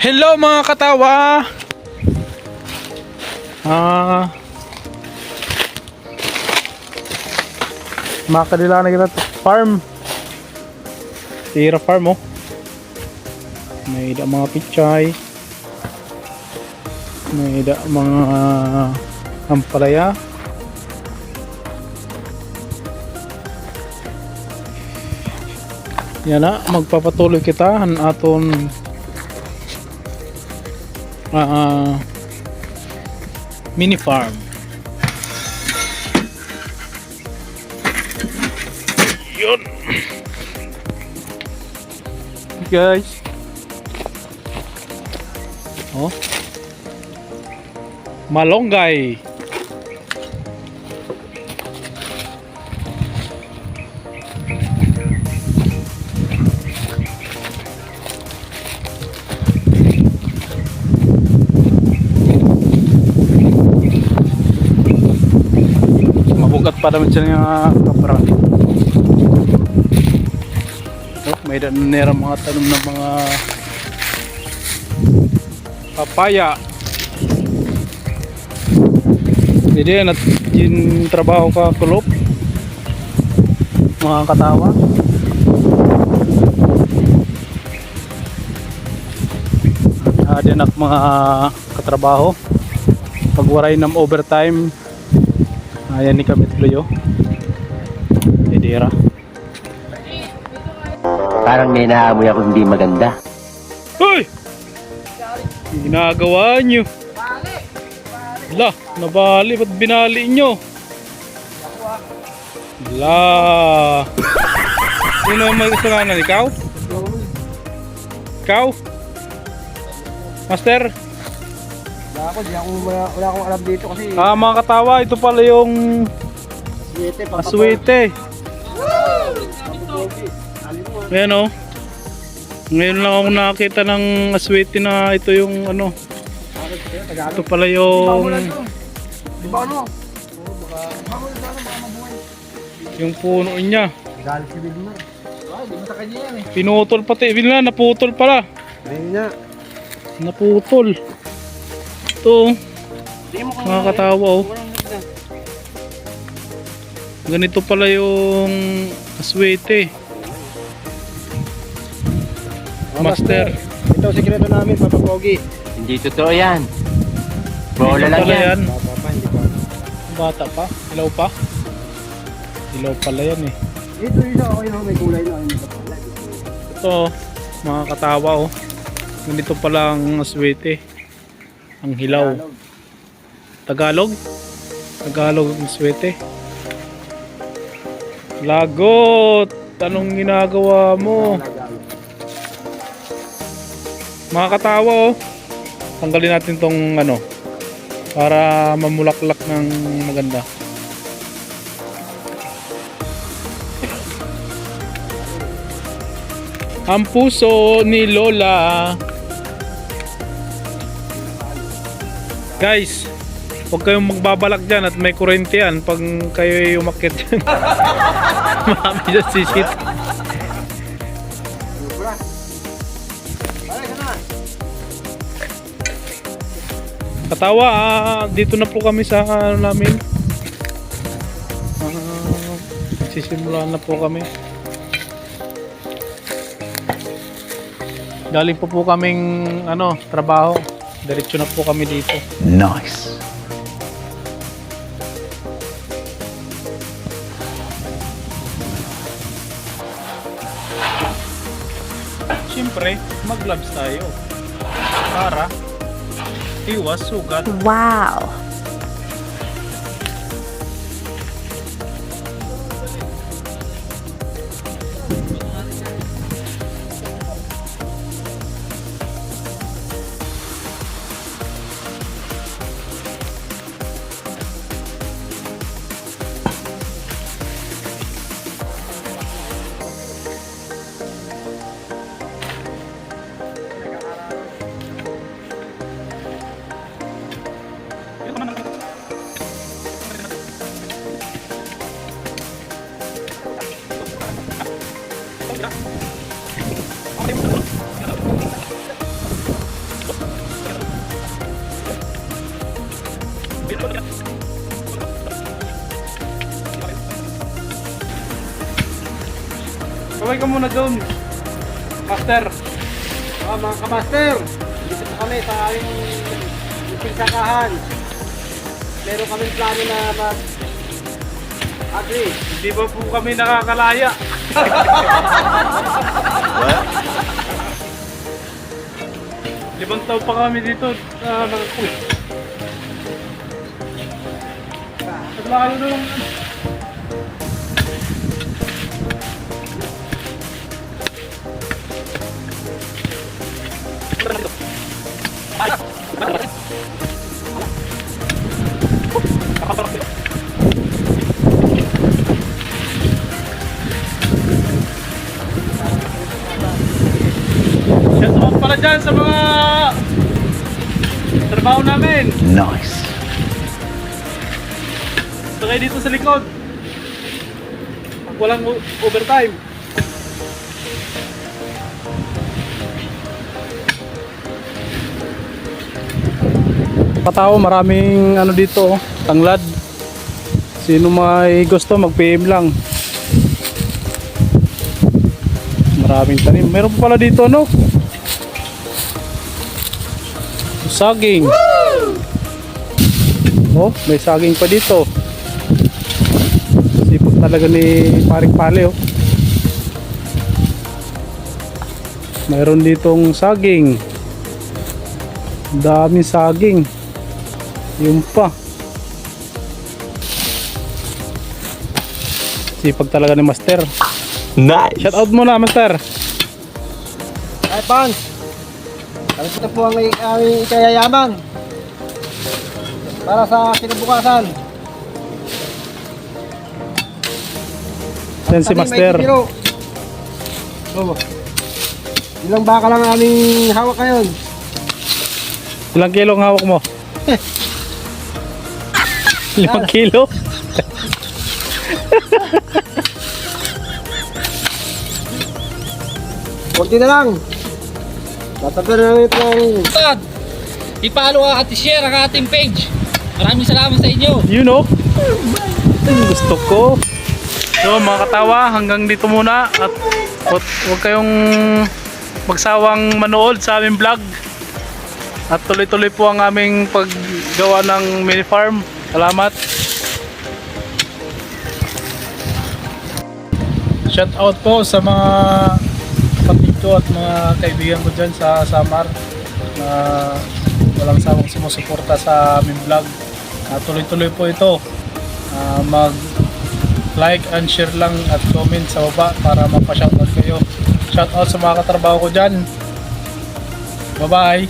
Hello mga katawa. Makadila na kita farm. Tira farm oh. May da mga pichay. May da mga ampalaya. Yan na, magpapatuloy kita ang aton mini farm. Yun guys, oh, malunggay. Mabugat pa naman siya ng kapra. Oh, may danira mga tanong ng mga papaya. Jadi yan at yung trabaho ka kulop mga katawa. Din at mga katrabaho pagwaray ng overtime. Ayan ni kami tuloy oh. Idira. Parang may naamoy ako hindi maganda. Hoy! Ginagawa nyo. Lah, nabali. Ba't binali nyo? Lah. Sino ang may kasalanan? Ikaw? Ikaw? Master? Wala akong alam dito kasi Mga katawa, ito pala yung aswete. Ayan o. Ngayon lang ako nakakita ng aswete na ito yung ano. Ito pala yung yung puno niya. galit si Wilmar. Di mo sa kanya yan eh. Pinutol pati. Binila, naputol pala. Ayun na. Naputol. Ito mga katawa oh. Ganito pala yung aswete. Master. Ito sikreto namin, Papa Pogi. Hindi totoo yan. Bola Ito lang pala yan. Bata pa, hindi pa. Bata pa? Ilaw pa? Ilaw pala yan eh. Ito isa ako yun, may kulay na. Ito mga katawa oh. Ganito pala ang aswete. Ang hilaw. Tagalog? Tagalog ang aswete. Lagot! Anong ginagawa mo? Mga katawa oh. Tanggalin natin tong ano para mamulaklak ng maganda. Ang puso ni Lola. Guys, huwag kayong magbabalak dyan at may kurente yan pag kayo umakyat dyan. Marami dyan sisit. Katawa, dito na po kami sa ano namin. Sisimulan na po kami. Galing po kaming ano, trabaho. Diretso na po kami dito. Nice. Siyempre, mag-gloves tayo para iwas sugat. Wow. Sabay ka muna doon. Master. Mga kamaster, dito po kami sa aming pinsakahan. Meron kami plano na mag-agree. Hindi ba po kami nakakalaya? Libang taon pa kami dito nakakulit. At makalo doon. Shout out pala dyan sa mga trabaho namin. Nice. Sakay dito sa likod. Pag walang overtime. Katao, maraming ano dito, tanglad. Sino may gusto mag-PM lang. Maraming tanim. Meron pa pala dito no. Saging. Oh, may saging pa dito. Sipag talaga ni Paring Pale oh. Mayroon ditong saging. Daming saging. Yung pa. Sipag talaga ni Master. Nice. Shout out muna Master. Ay, Pans! Ito po ang aming ikayayaman para sa kinabukasan. Yan si Master. Oh. Ilang baka lang aming hawak ngayon? Ilang kilo ang hawak mo? 5 kilo? Kunti na lang. Tatagal na lang itong I-follow at i-share ang ating page. Maraming salamat sa inyo. You know? Gusto ko. So mga katawa, hanggang dito muna. At huwag kayong magsawang manood sa aming vlog. At tuloy-tuloy po ang aming paggawa ng mini farm. Salamat. Shout out po sa mga kapatid ko at mga kaibigan ko dyan sa Samar na walang sawang sumusuporta sa aming vlog. Tuloy-tuloy po ito. Mag like and share lang at comment sa baba para mapashoutout kayo. Shoutout sa mga katrabaho ko dyan. Bye bye.